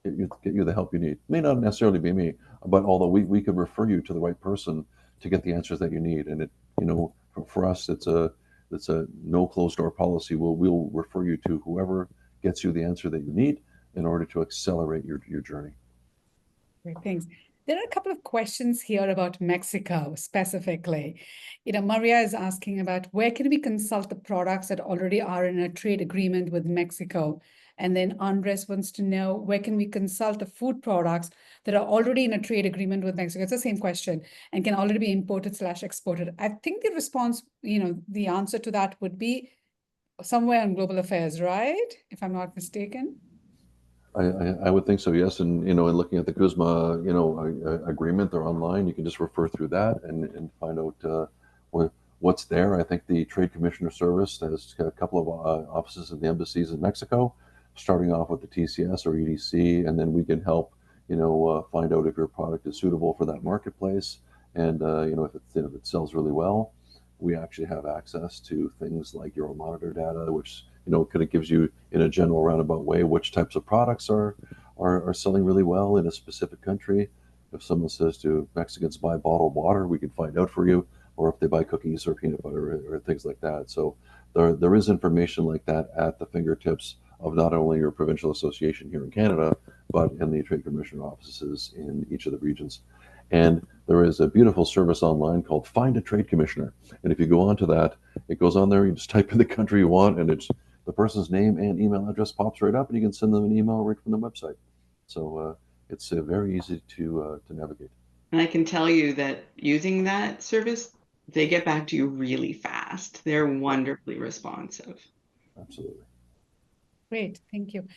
get you the help you need. It may not necessarily be me, but although we could refer you to the right person to get the answers that you need. And for us, it's a no closed door policy. We'll refer you to whoever gets you the answer that you need in order to accelerate your journey. Great, thanks. There are a couple of questions here about Mexico specifically. Maria is asking about where can we consult the products that already are in a trade agreement with Mexico? And then Andres wants to know where can we consult the food products that are already in a trade agreement with Mexico? It's the same question and can already be imported/exported. I think the response, the answer to that would be somewhere on global affairs, right? If I'm not mistaken. I would think so, yes. And in looking at the CUSMA, agreement, they're online. You can just refer through that and find out what's there. I think the Trade Commissioner Service has a couple of offices in the embassies in Mexico, starting off with the TCS or EDC, and then we can help find out if your product is suitable for that marketplace, and if it sells really well. We actually have access to things like Euromonitor data, which kind of gives you in a general roundabout way which types of products are selling really well in a specific country. If someone says to Mexicans buy bottled water, we can find out for you, or if they buy cookies or peanut butter or things like that. So there is information like that at the fingertips of not only your provincial association here in Canada, but in the Trade Commissioner offices in each of the regions. And there is a beautiful service online called Find a Trade Commissioner. And if you go onto that, it goes on there, you just type in the country you want, and it's the person's name and email address pops right up, and you can send them an email right from the website. So it's very easy to navigate. And I can tell you that using that service, they get back to you really fast. They're wonderfully responsive. Absolutely. Great, thank you.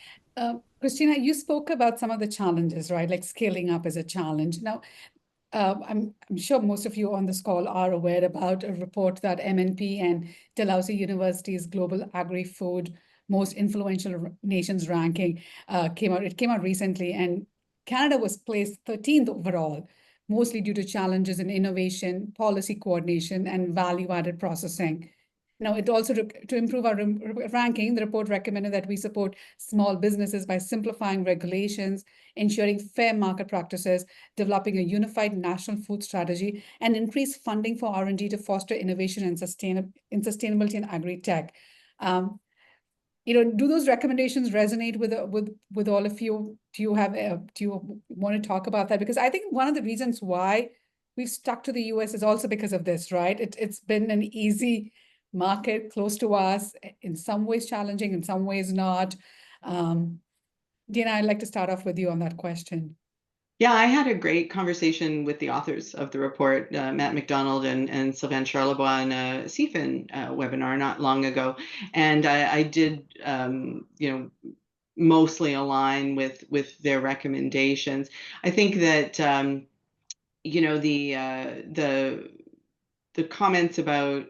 Christina, you spoke about some of the challenges, right? Like scaling up is a challenge. Now, I'm sure most of you on this call are aware about a report that MNP and Dalhousie University's Global Agri-Food Most Influential Nations ranking came out. It came out recently, and Canada was placed 13th overall, mostly due to challenges in innovation, policy coordination, and value-added processing. Now, it also, to improve our ranking, the report recommended that we support small businesses by simplifying regulations, ensuring fair market practices, developing a unified national food strategy, and increase funding for R&D to foster innovation and sustainability in agri-tech. Do those recommendations resonate with all of you? Do you want to talk about that? Because I think one of the reasons why we've stuck to the US is also because of this, right? It's been an easy market close to us, in some ways challenging, in some ways not. Dina, I'd like to start off with you on that question. Yeah, I had a great conversation with the authors of the report, Matt McDonald and Sylvain Charlebois, in a CFIN webinar not long ago. And I did, mostly align with their recommendations. I think that, the comments about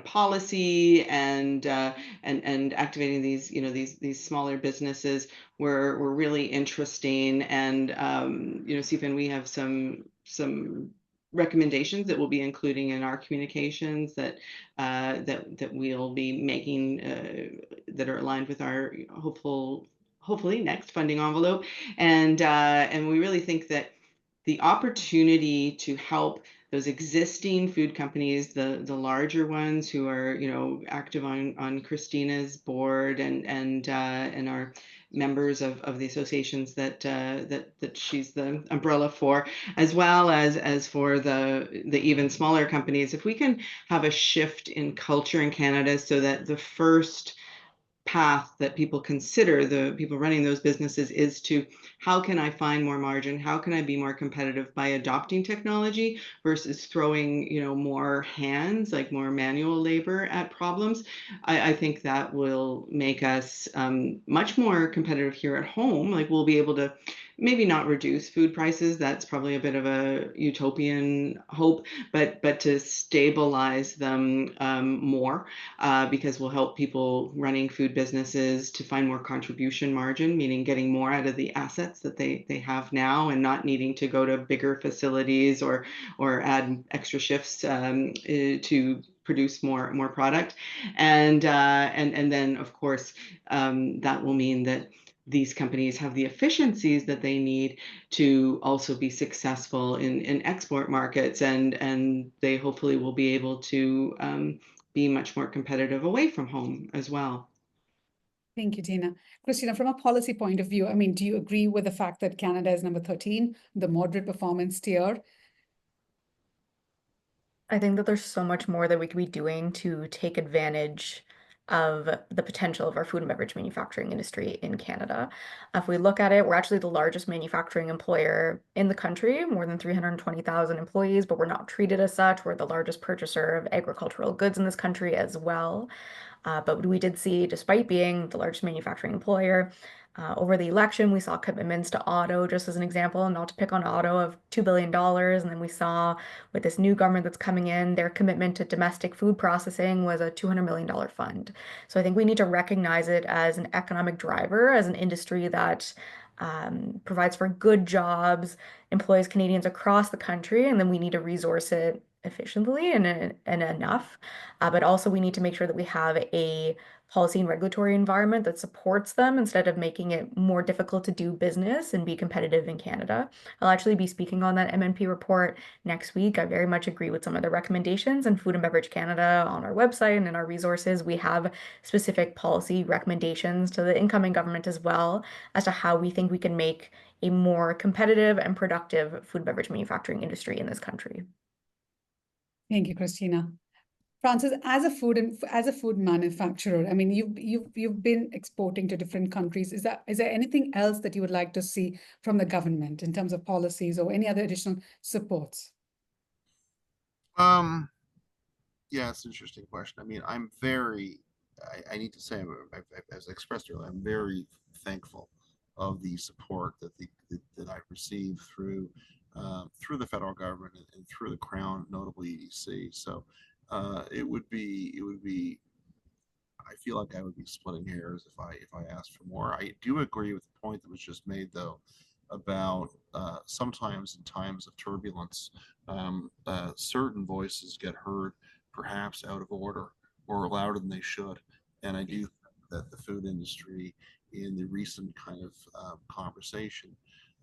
policy and activating these these smaller businesses were really interesting. And CFIN, we have some recommendations that we'll be including in our communications that we'll be making that are aligned with our hopefully next funding envelope. And we really think that the opportunity to help those existing food companies, the larger ones who are, active on Christina's board and are members of the associations that she's the umbrella for, as well as for the even smaller companies. If we can have a shift in culture in Canada so that the first path that people consider, the people running those businesses, is to how can I find more margin, how can I be more competitive by adopting technology versus throwing more hands, like more manual labor at problems. I think that will make us much more competitive here at home. Like we'll be able to maybe not reduce food prices, that's probably a bit of a utopian hope, but to stabilize them more, because we'll help people running food businesses to find more contribution margin, meaning getting more out of the assets that they have now and not needing to go to bigger facilities or add extra shifts to produce more product. And then of course that will mean that these companies have the efficiencies that they need to also be successful in export markets, and they hopefully will be able to be much more competitive away from home as well. Thank you, Tina. Christina, from a policy point of view, I mean, do you agree with the fact that Canada is number 13, the moderate performance tier? I think that there's so much more that we could be doing to take advantage of the potential of our food and beverage manufacturing industry in Canada. If we look at it, we're actually the largest manufacturing employer in the country, more than 320,000 employees, but we're not treated as such. We're the largest purchaser of agricultural goods in this country as well. But we did see, despite being the largest manufacturing employer, over the election, we saw commitments to auto, just as an example, not to pick on auto, of $2 billion. And then we saw with this new government that's coming in, their commitment to domestic food processing was a $200 million fund. So I think we need to recognize it as an economic driver, as an industry that provides for good jobs, employs Canadians across the country, and then we need to resource it efficiently and enough. But also we need to make sure that we have a policy and regulatory environment that supports them instead of making it more difficult to do business and be competitive in Canada. I'll actually be speaking on that MNP report next week. I very much agree with some of the recommendations, and Food and Beverage Canada on our website and in our resources, we have specific policy recommendations to the incoming government as well as to how we think we can make a more competitive and productive food and beverage manufacturing industry in this country. Thank you, Christina. Francis, as a food manufacturer, I mean, you've been exporting to different countries. Is there anything else that you would like to see from the government in terms of policies or any other additional supports? Yeah, it's an interesting question. I mean, I need to say, as I expressed earlier, I'm very thankful of the support that I've received through the federal government and through the Crown, notably EDC. So it would be. I feel like I would be splitting hairs if I asked for more. I do agree with the point that was just made, though, about sometimes in times of turbulence, certain voices get heard perhaps out of order or louder than they should. And I do think that the food industry, in the recent kind of conversation,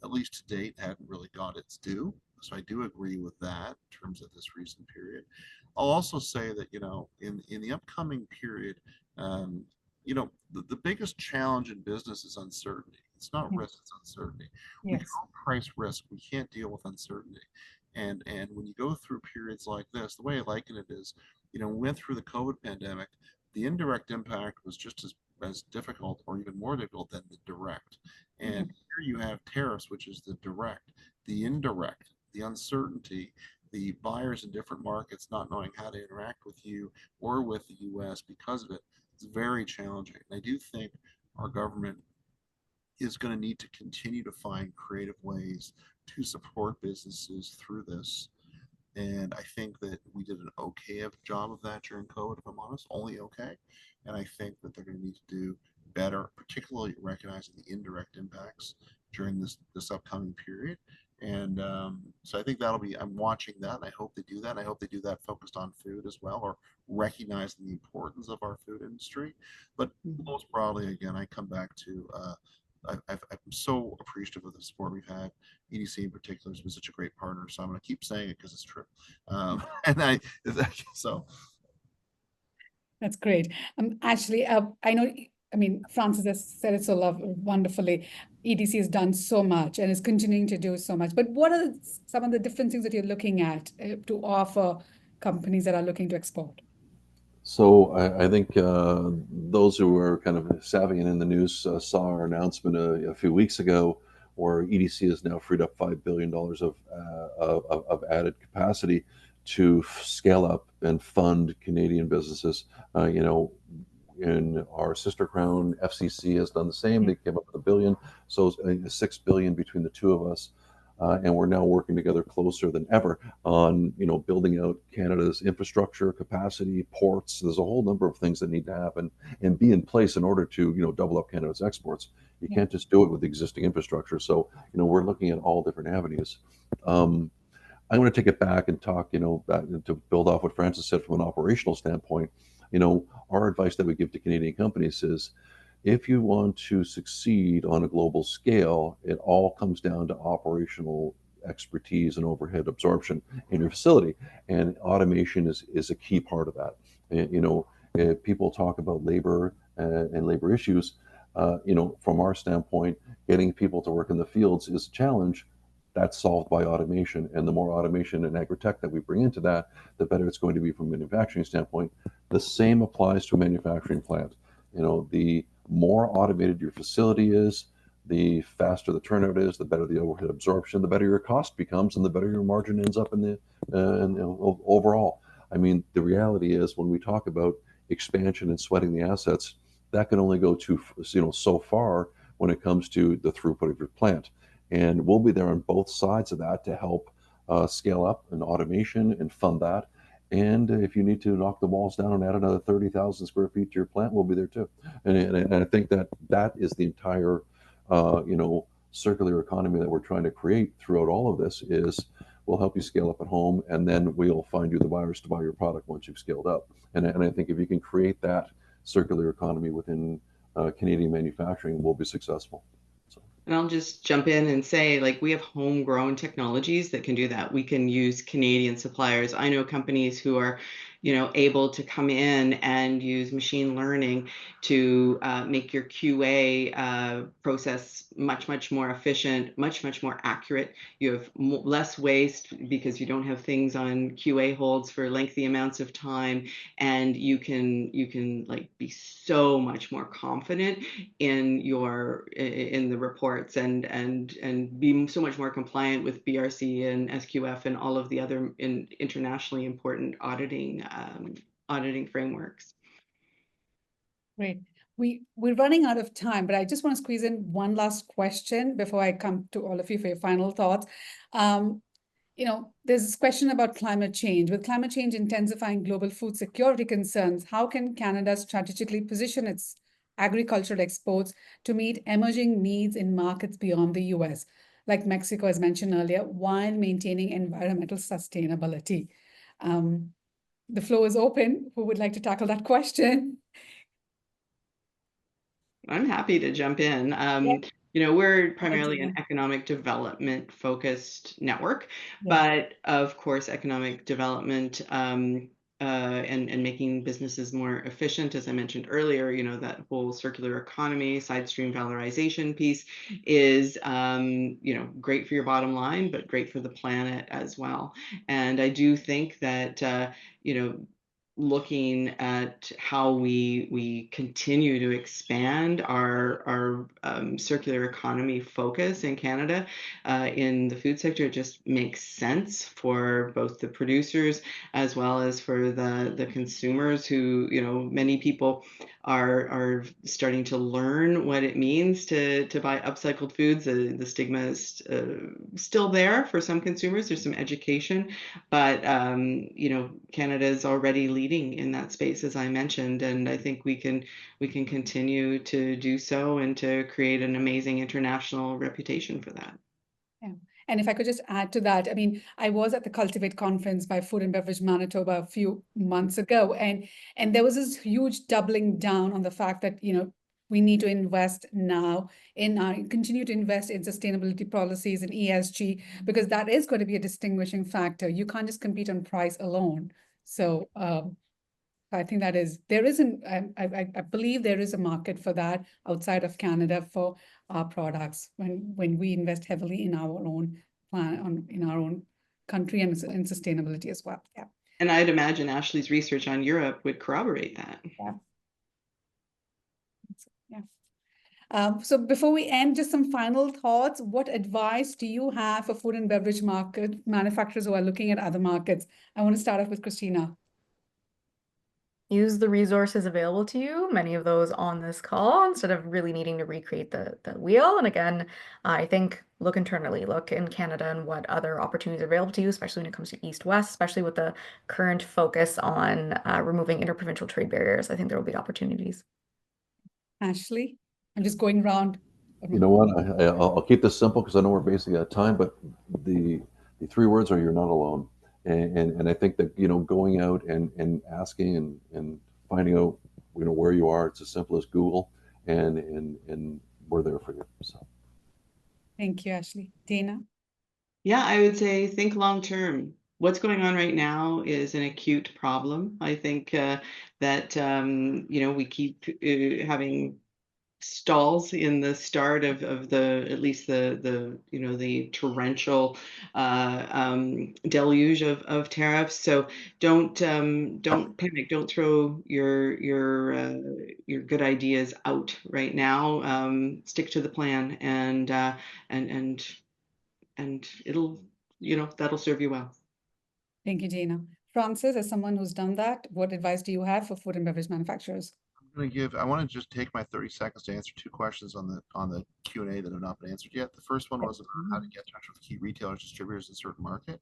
at least to date, hadn't really got its due. So I do agree with that in terms of this recent period. I'll also say that, in the upcoming period, the biggest challenge in business is uncertainty. It's not risk, it's uncertainty. We can all price risk. We can't deal with uncertainty. And when you go through periods like this, the way I liken it is, we went through the COVID pandemic, the indirect impact was just as difficult or even more difficult than the direct. And here you have tariffs, which is the direct, the indirect, the uncertainty, the buyers in different markets not knowing how to interact with you or with the US because of it. It's very challenging. And I do think our government is going to need to continue to find creative ways to support businesses through this. And I think that we did an okay job of that during COVID, if I'm honest, only okay. And I think that they're going to need to do better, particularly recognizing the indirect impacts during this upcoming period. And so I think I'm watching that, and I hope they do that. And I hope they do that focused on food as well, or recognizing the importance of our food industry. But most broadly, again, I come back to I'm so appreciative of the support we've had. EDC in particular has been such a great partner, so I'm going to keep saying it because it's true. And so That's great. Actually, I know, I mean, Francis has said it so wonderfully. EDC has done so much and is continuing to do so much. But what are some of the different things that you're looking at to offer companies that are looking to export? So I think those who are kind of savvy and in the news saw our announcement a few weeks ago, where EDC has now freed up $5 billion of added capacity to scale up and fund Canadian businesses. And our sister crown FCC has done the same. They came up with $1 billion, so $6 billion between the two of us. And we're now working together closer than ever on building out Canada's infrastructure capacity, ports. There's a whole number of things that need to happen and be in place in order to double up Canada's exports. You can't just do it with existing infrastructure. So we're looking at all different avenues. I'm going to take it back and talk, back to build off what Francis said from an operational standpoint. Our advice that we give to Canadian companies is, if you want to succeed on a global scale, it all comes down to operational expertise and overhead absorption in your facility. And automation is a key part of that. If people talk about labor and labor issues, from our standpoint, getting people to work in the fields is a challenge. That's solved by automation. And the more automation and agri-tech that we bring into that, the better it's going to be from a manufacturing standpoint. The same applies to a manufacturing plant. The more automated your facility is, the faster the turnout is, the better the overhead absorption, the better your cost becomes, and the better your margin ends up in the overall. I mean, the reality is, when we talk about expansion and sweating the assets, that can only go so far when it comes to the throughput of your plant. And we'll be there on both sides of that to help scale up and automation and fund that. And if you need to knock the walls down and add another 30,000 square feet to your plant, we'll be there too. And I think that is the entire, circular economy that we're trying to create throughout all of this. Is we'll help you scale up at home, and then we'll find you the buyers to buy your product once you've scaled up. And I think if you can create that circular economy within Canadian manufacturing, we'll be successful. And I'll just jump in and say, we have homegrown technologies that can do that. We can use Canadian suppliers. I know companies who are, able to come in and use machine learning to make your QA process much, much more efficient, much, much more accurate. You have less waste because you don't have things on QA holds for lengthy amounts of time, and you can be so much more confident in the reports and be so much more compliant with BRC and SQF and all of the other internationally important auditing frameworks. Great. We're running out of time, but I just want to squeeze in one last question before I come to all of you for your final thoughts. There's this question about climate change. With climate change intensifying global food security concerns, how can Canada strategically position its agricultural exports to meet emerging needs in markets beyond the US, like Mexico, as mentioned earlier, while maintaining environmental sustainability? The floor is open. Who would like to tackle that question? I'm happy to jump in. We're primarily an economic development focused network, but of course, economic development and making businesses more efficient, as I mentioned earlier, that whole circular economy, side stream valorization piece is, great for your bottom line, but great for the planet as well. And I do think that, looking at how we continue to expand our circular economy focus in Canada in the food sector, it just makes sense for both the producers as well as for the consumers who, many people are starting to learn what it means to buy upcycled foods. The stigma is still there for some consumers. There's some education, but Canada is already leading in that space, as I mentioned, and I think we can continue to do so and to create an amazing international reputation for that. Yeah. And if I could just add to that, I mean, I was at the Cultivate conference by Food and Beverage Manitoba a few months ago, and there was this huge doubling down on the fact that, we need to invest now continue to invest in sustainability policies and ESG, because that is going to be a distinguishing factor. You can't just compete on price alone. So I think I believe there is a market for that outside of Canada for our products when we invest heavily in our own in our own country and in sustainability as well. Yeah. And I'd imagine Ashley's research on Europe would corroborate that. Yeah. So before we end, just some final thoughts. What advice do you have for food and beverage market manufacturers who are looking at other markets? I want to start off with Christina. Use the resources available to you, many of those on this call, instead of really needing to recreate the wheel. And again, I think look internally, look in Canada and what other opportunities are available to you, especially when it comes to East-West, especially with the current focus on removing interprovincial trade barriers. I think there will be opportunities. Ashley, I'm just going around. You know what? I'll keep this simple because I know we're basically out of time, but the three words are you're not alone. And I think that, going out and asking and finding out, where you are, it's as simple as Google, and we're there for you. So. Thank you, Ashley. Dana? Yeah, I would say think long term. What's going on right now is an acute problem. I think that we keep having stalls in the start of at least the torrential deluge of tariffs. So don't panic. Don't throw your good ideas out right now. Stick to the plan, and it'll that'll serve you well. Thank you, Dana. Francis, as someone who's done that, what advice do you have for food and beverage manufacturers? I want to just take my 30 seconds to answer two questions on the Q&A that have not been answered yet. The first one was about how to get in touch with key retailers, distributors in a certain market.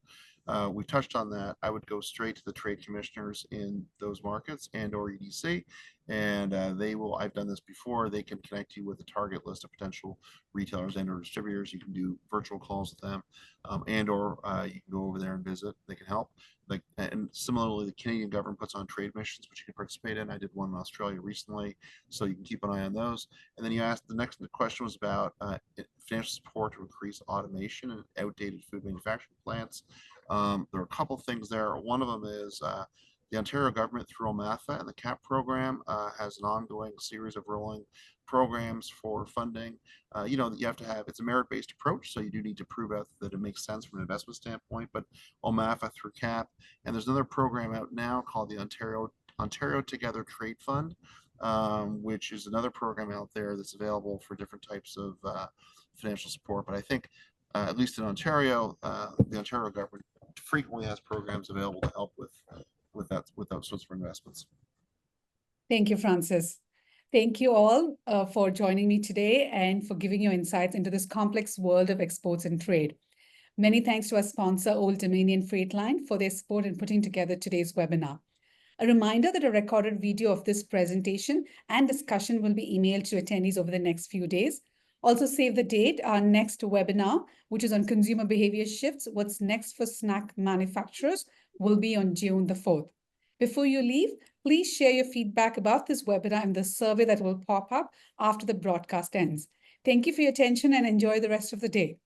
We touched on that. I would go straight to the trade commissioners in those markets or EDC, and I've done this before, they can connect you with a target list of potential retailers and or distributors. You can do virtual calls with them, or you can go over there and visit. They can help. And similarly, the Canadian government puts on trade missions, which you can participate in. I did one in Australia recently, so you can keep an eye on those. And then you asked, the next question was about financial support to increase automation in outdated food manufacturing plants. There are a couple things there. One of them is the Ontario government through OMAFA and the CAP program has an ongoing series of rolling programs for funding. You have to have, it's a merit-based approach, so you do need to prove out that it makes sense from an investment standpoint, but OMAFA through CAP. And there's another program out now called the Ontario Together Trade Fund, which is another program out there that's available for different types of financial support. But I think, at least in Ontario, the Ontario government frequently has programs available to help with those sorts of investments. Thank you, Francis. Thank you all for joining me today and for giving your insights into this complex world of exports and trade. Many thanks to our sponsor, Old Dominion Freight Line, for their support in putting together today's webinar. A reminder that a recorded video of this presentation and discussion will be emailed to attendees over the next few days. Also save the date, our next webinar, which is on consumer behavior shifts, what's next for snack manufacturers, will be on June the 4th. Before you leave, please share your feedback about this webinar in the survey that will pop up after the broadcast ends. Thank you for your attention and enjoy the rest of the day.